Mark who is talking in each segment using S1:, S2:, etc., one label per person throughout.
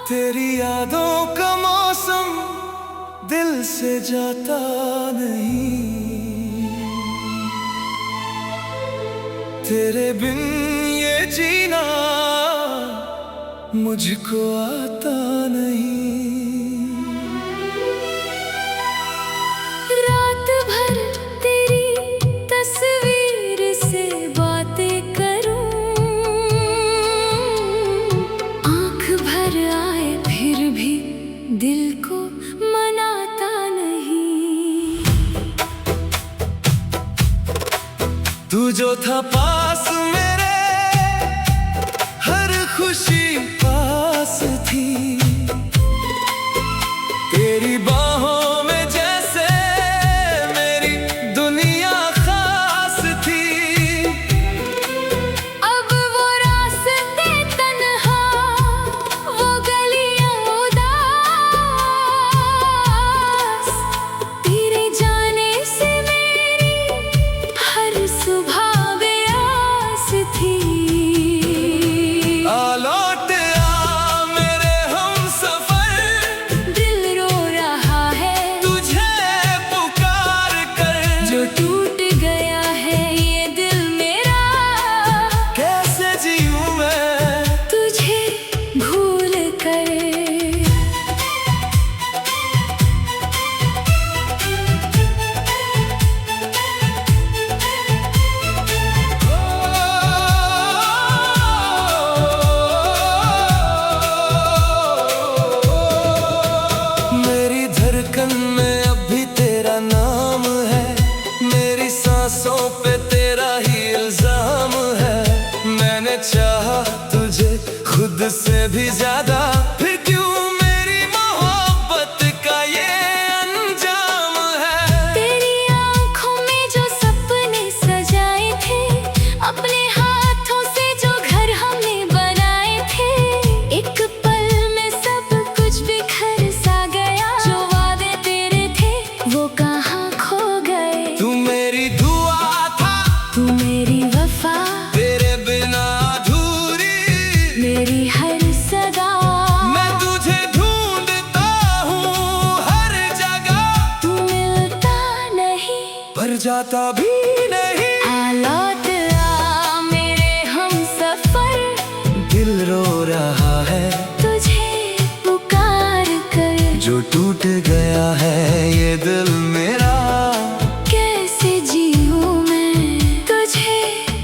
S1: तेरी यादों का मौसम दिल से जाता नहीं, तेरे बिन ये जीना मुझको आता नहीं।
S2: रात भर तेरी तस्वीर से बातें करूं, आंख भर आए फिर भी दिल को मनाता नहीं।
S1: तू जो था पास मेरे, हर खुशी पास थी, तेरी बाहों में जैसे मेरी दुनिया खास थी।
S2: अब वो रास्ते तन्हा, वो गलियां उदास, तेरे जाने से मेरी हर सुबह बेआस थी।
S1: लौट आ मेरे हमसफर,
S2: दिल रो रहा है
S1: तुझे पुकार कर।
S2: जो टूट गया है ये दिल मेरा,
S1: कैसे जीऊं मैं
S2: तुझे भूल कर।
S1: मेरी धड़कन में अब भी तेरा नाम है, मेरी सांसों पे तेरा ही इल्जाम है। मैंने चाहा तुझे खुद से भी ज्यादा, फिर क्यों मेरी मोहब्बत का ये अंजाम है।
S2: तेरी आँखों में जो सपने सजाए थे, अपने हाथों से जो घर हमने बनाए थे, एक पल में सब कुछ बिखर सा गया। जो वादे तेरे थे वो कहाँ खो गए।
S1: तू मेरी दुआ था,
S2: तू मेरी वफा,
S1: तेरे बिना अधूरी
S2: मेरी हर सदा।
S1: मैं तुझे ढूंढता हूँ हर जगह,
S2: तू मिलता नहीं
S1: पर जाता भी नहीं।
S2: आ लौट आ मेरे हमसफर,
S1: दिल रो रहा है
S2: तुझे पुकार कर।
S1: जो टूट गया है ये दिल मेरा,
S2: कैसे जीऊं मैं तुझे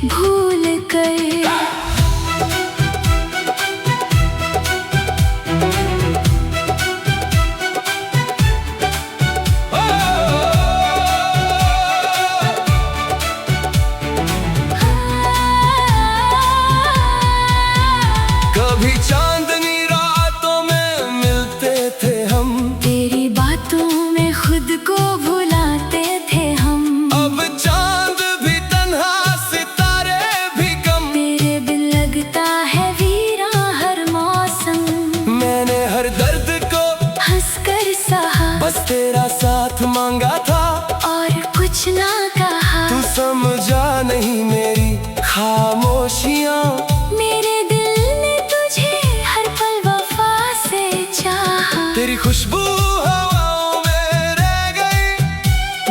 S2: भूल कर।
S1: कभी चांदनी रातों में मिलते थे हम,
S2: तेरी बातों में खुद को भुलाते थे हम।
S1: अब चांद भी तन्हा सितारे भी कम,
S2: तेरे बिन लगता है वीरा हर मौसम।
S1: मैंने हर दर्द को
S2: हंसकर सहा,
S1: बस तेरा साथ मांगा था,
S2: और कुछ ना कहा।
S1: तू समझा नहीं मेरी खामोशियाँ।
S2: मेरे दिल ने तुझे हर पल वफा से चाहा।
S1: तेरी खुशबू हवाओं में रह गई,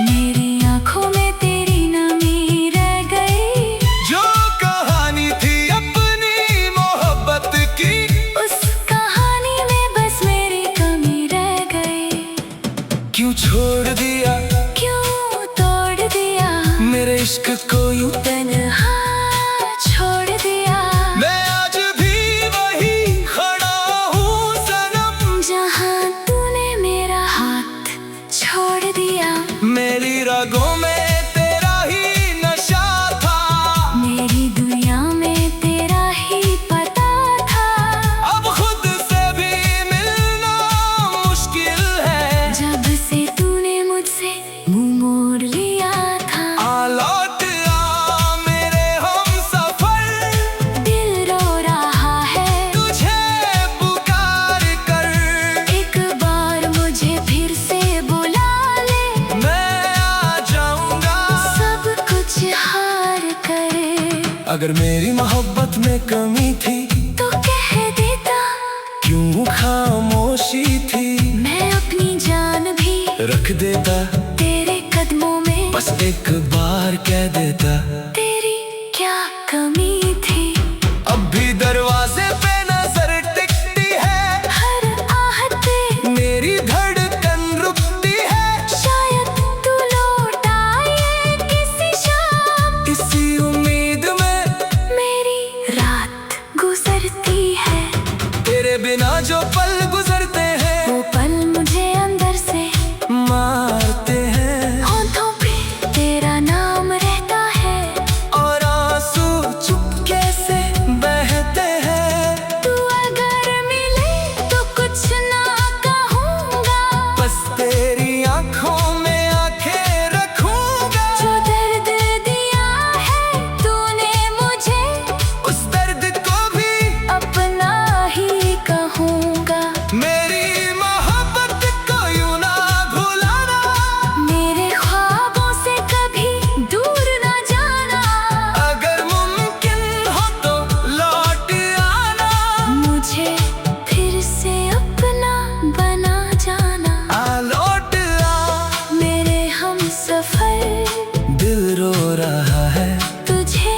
S2: मेरी आँखों में तेरी नमी रह गई।
S1: जो कहानी थी अपनी मोहब्बत की,
S2: उस कहानी में बस मेरी कमी रह गई।
S1: क्यों छोड़ दिया,
S2: क्यों तोड़ दिया
S1: मेरे इश्क को यूं।
S2: तन्हा छोड़ दिया।
S1: मैं आज भी वही खड़ा हूँ सनम,
S2: जहाँ तूने मेरा हाथ छोड़ दिया।
S1: मेरी रगों में तेरा ही नशा था,
S2: मेरी दुनिया में तेरा ही पता था।
S1: अब खुद से भी मिलना मुश्किल है।
S2: जब से तूने
S1: अगर मेरी मोहब्बत में कमी थी
S2: तो कह देता,
S1: क्यों खामोशी थी,
S2: मैं अपनी जान भी
S1: रख देता
S2: तेरे कदमों में,
S1: बस एक बार कह देता
S2: तेरी क्या कमी थी।
S1: अब भी दरवाजे पे नजर टिकती है,
S2: हर आहट पे
S1: मेरी धड़कन रुकती है,
S2: शायद तू लौट आए किसी शाम,
S1: इसी उम्मीद में
S2: मेरी रात गुजरती है।
S1: तेरे बिना जो पल गुजरते हैं
S2: वो पल मुझे अंदर से
S1: मारते हैं,
S2: होठों पे तेरा नाम रहता है,
S1: और आंसू चुपके से बहते हैं।
S2: तू अगर मिले तो कुछ ना कहूँगा,
S1: बस तेरी आंखों में आंखें रखूंगा,
S2: जो दर्द दिया है तूने मुझे,
S1: उस दर्द को भी
S2: अपना ही कहूँगा।
S1: मेरी मोहब्बत को यूं ना भुलाना,
S2: मेरे ख्वाबों से कभी दूर ना जाना,
S1: अगर मुमकिन हो तो लौट आना,
S2: मुझे फिर से अपना बना जाना।
S1: आ लौट आ।
S2: मेरे हम सफर
S1: दिल रो रहा है
S2: तुझे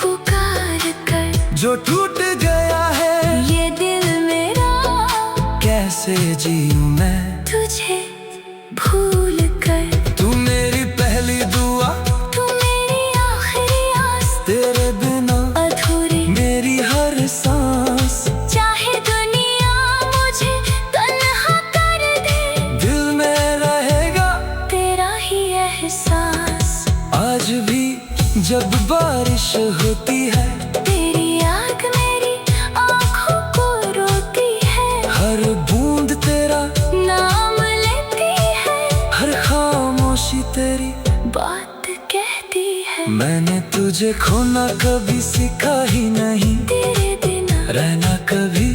S2: पुकार कर,
S1: जो टूट गया है,
S2: ये दिल मेरा
S1: कैसे जीऊं मैं
S2: तुझे भूल कर।
S1: तू मेरी पहली दुआ,
S2: तू मेरी आखिरी आस,
S1: तेरे बिना
S2: अधूरी
S1: मेरी हर सांस,
S2: चाहे दुनिया मुझे तन्हा कर दे,
S1: दिल में रहेगा
S2: तेरा ही एहसास।
S1: आज भी जब बारिश होती है,
S2: तेरी आग मेरी आँखों को रोती है,
S1: हर बूंद तेरा
S2: नाम लेती है,
S1: हर खामोशी तेरी
S2: बात कहती है।
S1: मैंने तुझे खोना कभी सीखा ही नहीं,
S2: तेरे बिना
S1: रहना कभी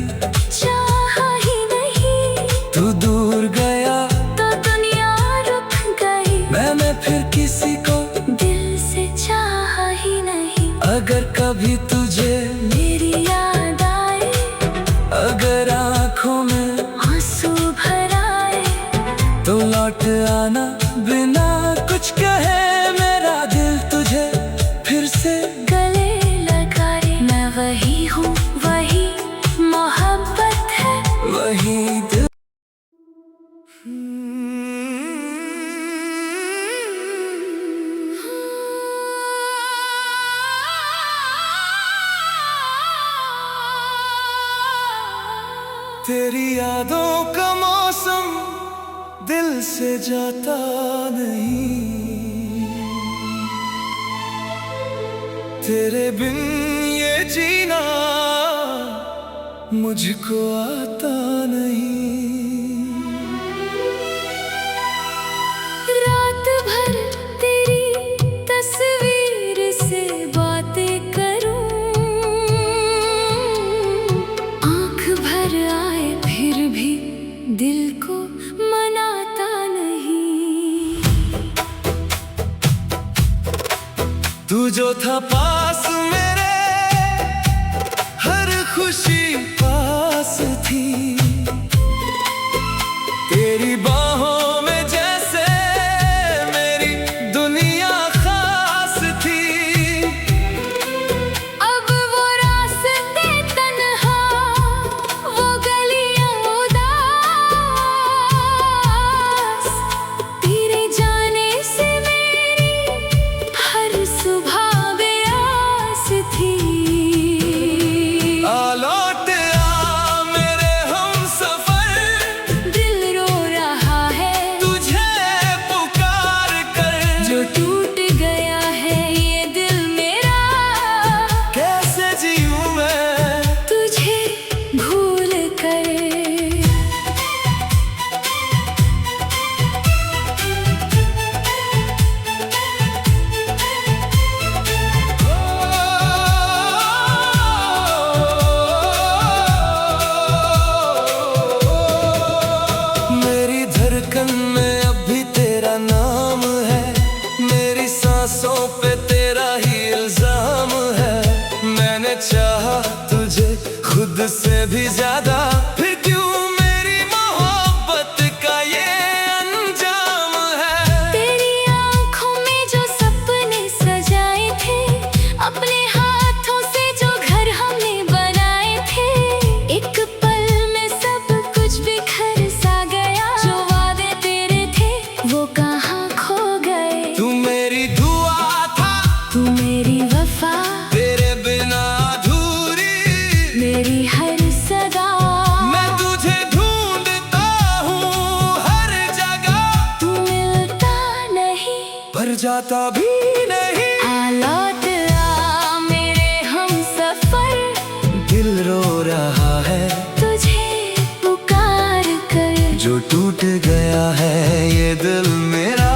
S2: चाहा ही नहीं,
S1: तू दूर गया
S2: तो दुनिया रुक गई,
S1: मैंने फिर किसी को
S2: दिल से चाहा ही नहीं।
S1: अगर कभी तुझे
S2: मेरी याद आए,
S1: अगर आंखों में
S2: आंसू भर आए,
S1: तो लौट आना बिना कुछ कहे, मेरा दिल तुझे फिर से
S2: गले लगाए। मैं वही हूँ, वही मोहब्बत है,
S1: वही दिल। तेरी यादों का मौसम दिल से जाता नहीं, तेरे बिन ये जीना मुझको आता नहीं।
S2: रात भर तेरी तस्वीर से बातें करूं, आंख भर आए फिर भी दिल को मनाता नहीं।
S1: तू जो था पास मेरे, हर खुशी पास थी, तेरी बाहों में जैसे मेरी दुनिया खास थी।
S2: अब वो रास्ते तन्हा, वो गलियां उदास, तेरे जाने से मेरी हर सुबह बेआस थी।
S1: आ लौट आ मेरे हम सफर,
S2: दिल रो रहा
S1: भी ज्यादा। फिर क्यों मेरी मोहब्बत का ये अंजाम है।
S2: तेरी आंखों में जो सपने सजाए थे, अपने हाथों से जो घर हमने बनाए थे, एक पल में सब कुछ बिखर सा गया। जो वादे तेरे थे वो कहाँ खो गए।
S1: तू मेरी दुआ था,
S2: तू मेरी वफा,
S1: तेरे बिना अधूरी
S2: मेरी हर सदा।
S1: मैं तुझे ढूंढता हूँ हर जगह।
S2: तू मिलता नहीं
S1: पर जाता भी नहीं।
S2: आ लौट आ मेरे हमसफर,
S1: दिल रो रहा है
S2: तुझे पुकार कर।
S1: जो टूट गया है ये दिल मेरा।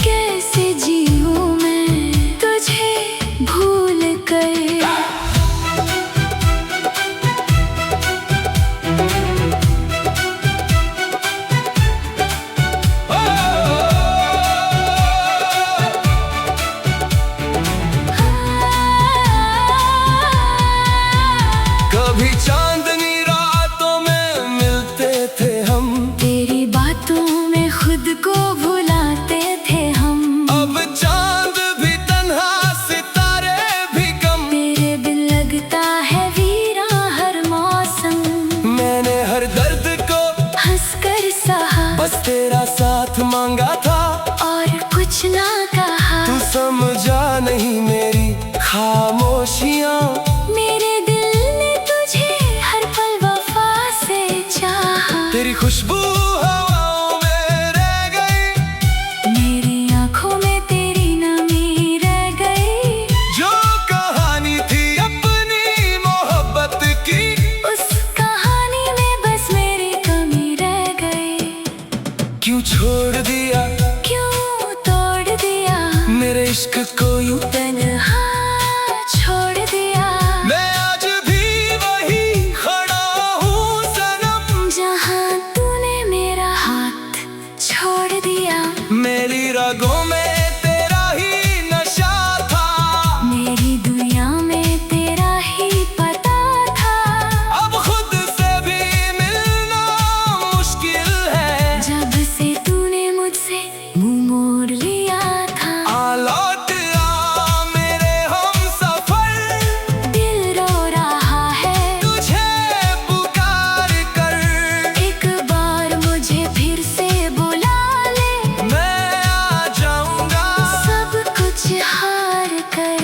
S2: कैसे जीऊं मैं तुझे भूल कर।
S1: कभी चांदनी रातों में मिलते थे हम,
S2: तेरी बातों में खुद को भुलाते थे हम।
S1: अब चांद भी तन्हा सितारे भी कम।
S2: तेरे बिन लगता है वीरा हर मौसम।
S1: मैंने हर दर्द को
S2: हंसकर सहा,
S1: बस तेरा साथ मांगा था।
S2: और कुछ ना कहा।
S1: तू समझा नहीं मेरी खामोशियाँ।
S2: मेरे दिल ने तुझे हर पल वफा से चाहा।
S1: तेरी खुशबू हवाओं में रह गई,
S2: मेरी आंखों में तेरी नमी रह गई।
S1: जो कहानी थी अपनी मोहब्बत की,
S2: उस कहानी में बस मेरी कमी रह गई।
S1: क्यों छोड़ दिया,
S2: क्यों तोड़ दिया
S1: मेरे इश्क को यूं।
S2: तन्हा छोड़ दिया।
S1: मैं आज भी वही खड़ा हूँ सनम,
S2: जहाँ तूने मेरा हाथ छोड़ दिया।
S1: मेरी रगों में तेरा ही नशा था।
S2: मेरी दुनिया में तेरा ही पता था।
S1: अब खुद से भी मिलना मुश्किल है,
S2: जब से तूने मुझसे मुंह मोड़ लिया था।
S1: आ लौट आ मेरे हमसफर,
S2: दिल रो रहा है
S1: तुझे पुकार कर।
S2: एक बार मुझे फिर से बुला ले,
S1: मैं आ जाऊंगा
S2: सब कुछ हार कर।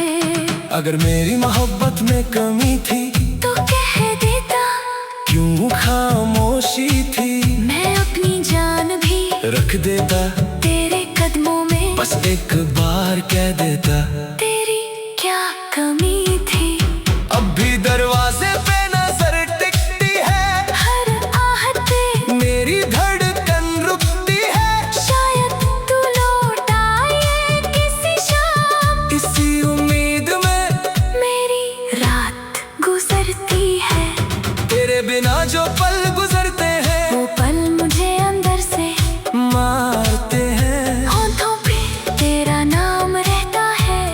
S1: अगर मेरी मोहब्बत में कमी थी
S2: तो कह देता,
S1: क्यों खामोशी थी।
S2: मैं अपनी जान भी
S1: रख देता,
S2: तेरे कदमों में
S1: बस एक बार कह देता।
S2: तेरी क्या कमी थी।
S1: अब भी दरवाजे पे नजर टिकती है,
S2: हर आहट पे
S1: मेरी धड़कन रुकती है।
S2: शायद तू लौट आए किसी शाम,
S1: इसी उम्मीद में
S2: मेरी रात गुजरती है।
S1: तेरे बिना जो पल गुजरते हैं,
S2: वो पल मुझे अंदर से
S1: मारते हैं।
S2: होठों पे तेरा नाम रहता है,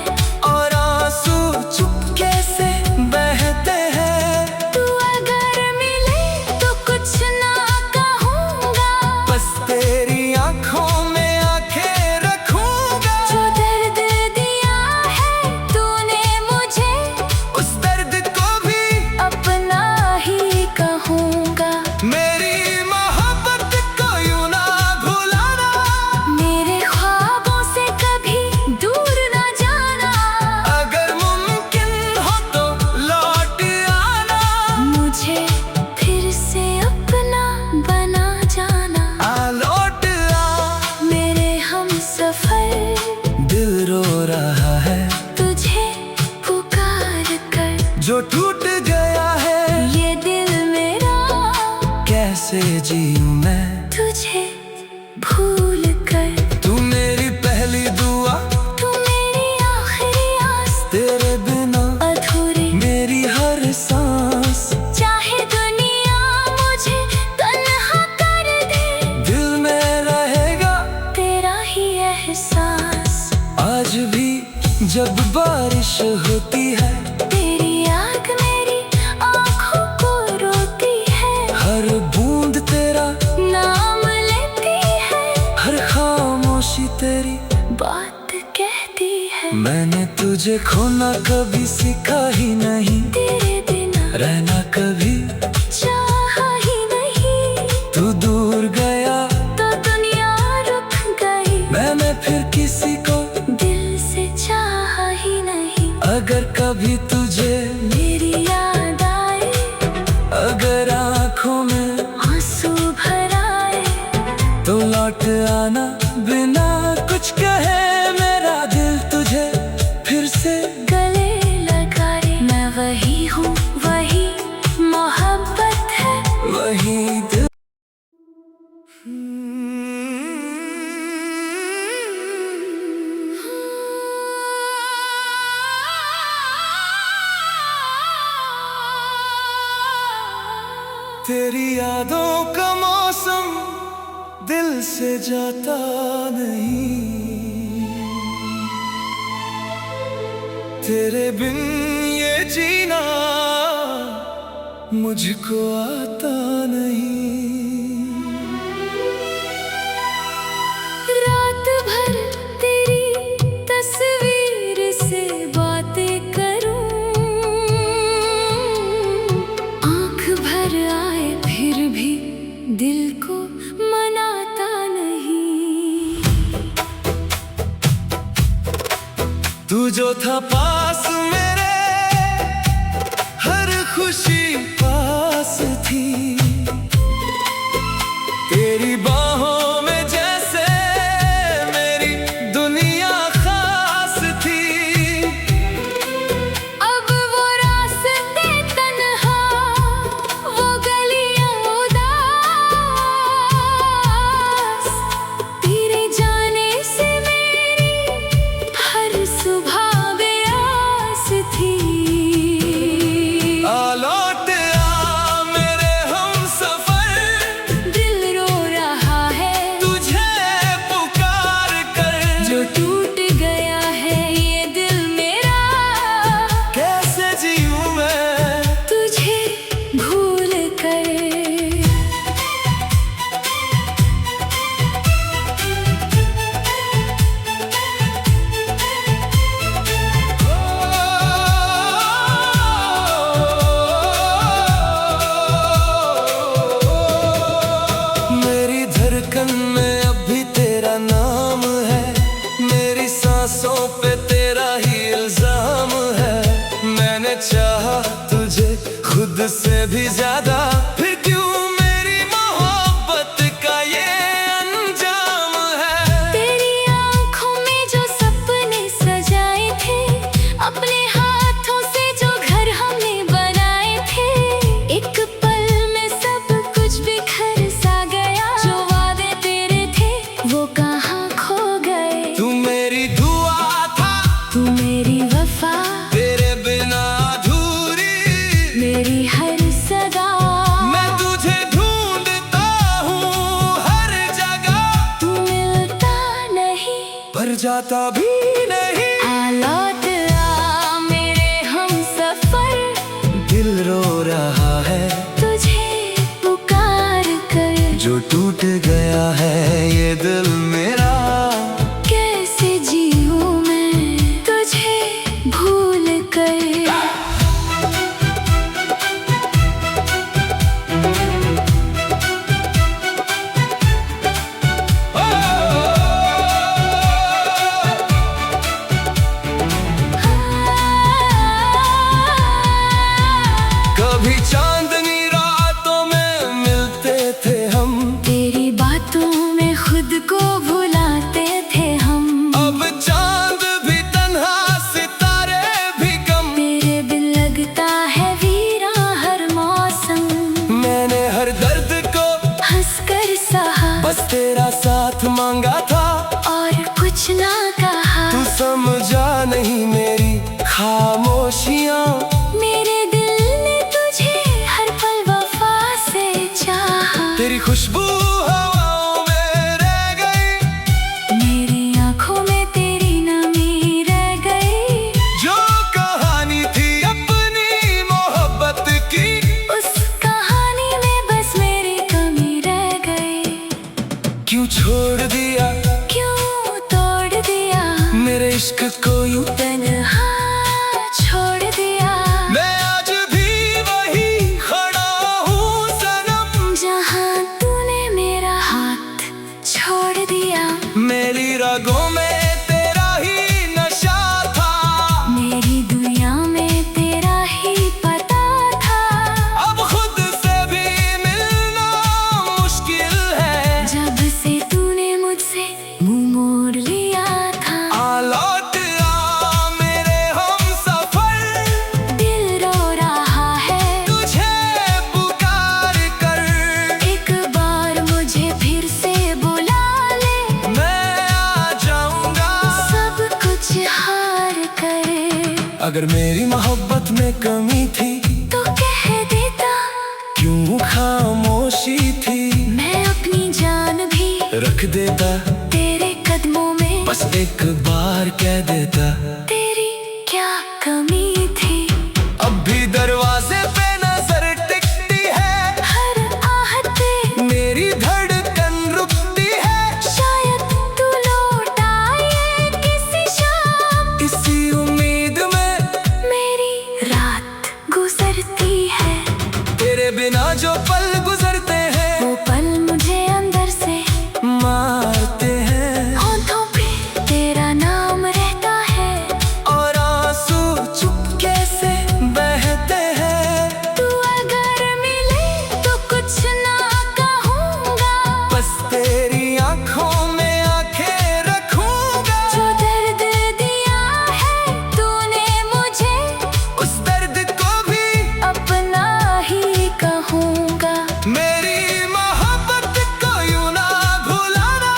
S1: और आंसू चुपके से बहते हैं।
S2: तू अगर मिले तो कुछ ना कहूँगा,
S1: बस तेरी आंखों में आंखें रखूंगा।
S2: जो दर्द दिया है तूने मुझे,
S1: उस दर्द को भी
S2: अपना ही कहूँगा।
S1: मेरी मोहब्बत को यूं ना भुलाना,
S2: मेरे ख्वाबों से कभी दूर ना जाना।
S1: अगर मुमकिन हो तो लौट आना।
S2: मुझे फिर से अपना बना जाना।
S1: आ लौट आ,
S2: मेरे हमसफर,
S1: दिल रो रहा है
S2: तुझे पुकार कर।
S1: जो टूट गया है
S2: ये दिल मेरा,
S1: कैसे जीऊं मैं
S2: तुझे भूल कर।
S1: तू मेरी पहली दुआ,
S2: तू मेरी आखिरी आस,
S1: तेरे बिना
S2: अधूरी
S1: मेरी हर सांस।
S2: चाहे दुनिया मुझे तन्हा कर दे,
S1: दिल में रहेगा
S2: तेरा ही एहसास।
S1: आज भी जब बारिश होती है,
S2: तेरी आग मेरी आँखों को
S1: तुझे खोना कभी सीखा ही नहीं,
S2: तेरे बिना
S1: रहना कभी
S2: चाहा ही नहीं।
S1: तू दूर गया
S2: तो दुनिया रुक गई,
S1: मैंने फिर किसी को
S2: दिल से चाहा ही नहीं।
S1: अगर कभी तुझे
S2: मेरी याद आए,
S1: अगर आँखों में
S2: आंसू भर आए,
S1: तो लौट आना बिना कुछ कहे। मेरा दिल तुझे फिर से
S2: गले लगाए। मैं वही हूँ, वही मोहब्बत है,
S1: वही दिल। तेरी यादों का मौसम दिल से जाता नहीं, तेरे बिन ये जीना मुझको आता नहीं।
S2: रात भर तेरी तस्वीर से बातें करूं, आंख भर आए फिर भी दिल को मनाता नहीं।
S1: तू जो था पास मेरे, हर खुशी पास थी, तेरी बाहों में जैसे मेरी दुनिया खास थी।
S2: अब वो रास्ते तन्हा, वो गलियां उदास, तेरे जाने से मेरी हर सुबह बेआस थी।
S1: लौट आ मेरे हमसफर,
S2: दिल रो रहा है
S1: तुझे पुकार कर,
S2: जो टूट गया है ये दिल मेरा।
S1: कैसे जीऊं मैं
S2: तुझे भूल कर।
S1: मेरी धड़कन में अब भी तेरा नाम है, मेरी सांसों पे तेरा ही इल्जाम है। मैंने चाहा तुझे खुद से भी ज्यादा, फिर क्यों मेरी मोहब्बत का ये अंजाम है।
S2: तेरी आंखों में जो सपने सजाए थे, अपने हाथों से जो घर हमने बनाए थे, एक पल में सब कुछ बिखर सा गया। जो वादे तेरे थे वो कहाँ खो गए।
S1: तू मेरी दुआ था,
S2: तू मेरी वफा,
S1: तेरे बिना अधूरी
S2: मेरी हर सदा।
S1: मैं तुझे ढूंढता हूँ हर जगह,
S2: तू मिलता नहीं,
S1: पर जाता भी नहीं।
S2: आ लौट आ मेरे हमसफर,
S1: दिल रो रहा है
S2: तुझे पुकार कर।
S1: जो टूट गया है ये दिल मेरा।
S2: कैसे जीऊं मैं तुझे भूल कर।
S1: कभी चांदनी रातों में मिलते थे हम,
S2: तेरी बातों में खुद को भुलाते थे हम।
S1: अब चांद भी तन्हा सितारे भी कम,
S2: तेरे बिन लगता है वीरा हर मौसम।
S1: मैंने हर दर्द को
S2: हंसकर सहा,
S1: बस तेरा साथ मांगा था,
S2: और कुछ ना कहा।
S1: तू समझा नहीं मेरी खामोशियाँ।
S2: मेरे दिल ने तुझे हर पल वफा से चाहा।
S1: तेरी खुशबू हवाओं में रह गई,
S2: मेरी आंखों में तेरी नमी रह गई।
S1: जो कहानी थी अपनी मोहब्बत की,
S2: उस कहानी में बस मेरी कमी रह गई।
S1: क्यों छोड़ दिया
S2: क्यों तोड़ दिया
S1: मेरे इश्क को यूं।
S2: तन्हा
S1: पहली रागों में तेरा ही नशा था,
S2: मेरी दुनिया में तेरा ही पता था।
S1: अब खुद से भी मिलना मुश्किल है,
S2: जब से तूने मुझसे मुंह मोड़ लिया था।
S1: आ लौट आ मेरे हमसफर,
S2: दिल रो रहा है
S1: तुझे पुकार कर।
S2: एक बार मुझे फिर से बुला ले,
S1: मैं आ जाऊंगा
S2: सब कुछ हार कर।
S1: अगर मेरी मोहब्बत में कमी थी
S2: तो कह देता,
S1: क्यों खामोशी थी,
S2: मैं अपनी जान भी
S1: रख देता
S2: तेरे कदमों में।
S1: बस एक बार कह देता,
S2: तेरी क्या कमी थी।
S1: अब भी दरवाजे पे नजर टिकती है,
S2: हर आहट पे
S1: मेरी धड़कन रुकती है।
S2: शायद तू लौट आए किसी शाम,
S1: इसी उम्मीद में
S2: मेरी रात गुजरती है।
S1: तेरे बिना जो पल गुजरते हैं
S2: वो पल मुझे अंदर से
S1: मारते हैं,
S2: होठों पे तेरा नाम रहता है।
S1: और आंसू चुपके से बहते हैं।
S2: तू अगर मिले तो कुछ ना कहूँगा,
S1: बस तेरी आंखों में आंखें रखूंगा।
S2: जो दर्द दिया है तूने मुझे,
S1: उस दर्द को भी
S2: अपना ही कहूँगा।
S1: मेरी मोहब्बत को यूं ना भुलाना,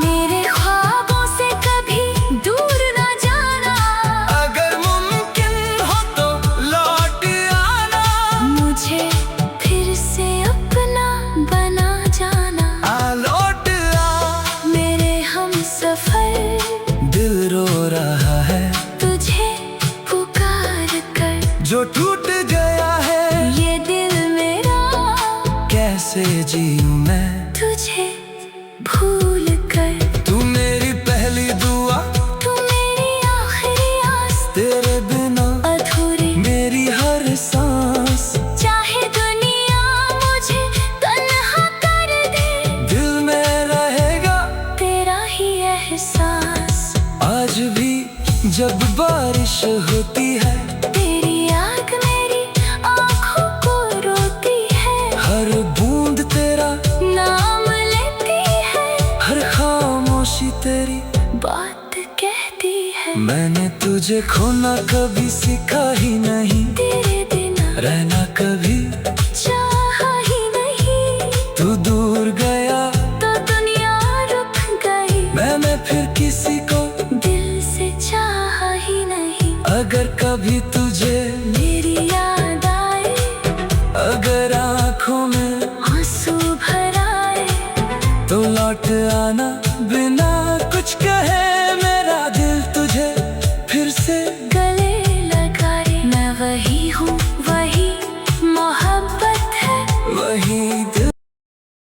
S2: मेरे ख्वाबों से कभी दूर ना जाना।
S1: अगर मुमकिन हो तो लौट आना।
S2: मुझे फिर से अपना बना जाना।
S1: आ लौट आ
S2: मेरे हमसफर,
S1: दिल रो रहा है
S2: तुझे पुकार कर।
S1: जो टूट गया है,
S2: ये दिल मेरा
S1: कैसे जीऊं मैं
S2: तुझे भूल कर।
S1: तू मेरी पहली दुआ,
S2: तू मेरी आखिरी आस,
S1: तेरे बिना
S2: अधूरी
S1: मेरी हर सांस।
S2: चाहे दुनिया मुझे तन्हा कर दे,
S1: दिल में रहेगा
S2: तेरा ही एहसास।
S1: आज भी जब बारिश होती है,
S2: तेरी आग मेरी आँखों को रोती है।
S1: हर बूंद तेरा,
S2: नाम लेती है,
S1: हर खामोशी तेरी
S2: बात कहती है।
S1: मैंने तुझे खोना कभी सीखा ही नहीं,
S2: तेरे बिना
S1: रहना कभी
S2: चाहा ही नहीं।
S1: तू दूर गया,
S2: तो दुनिया रुक गई,
S1: मैंने फिर किसी को
S2: दिल से चाहा ही नहीं।
S1: अगर कभी तुझे
S2: मेरी याद आए,
S1: अगर आंखों में
S2: आंसू भर आए,
S1: तो लौट आना।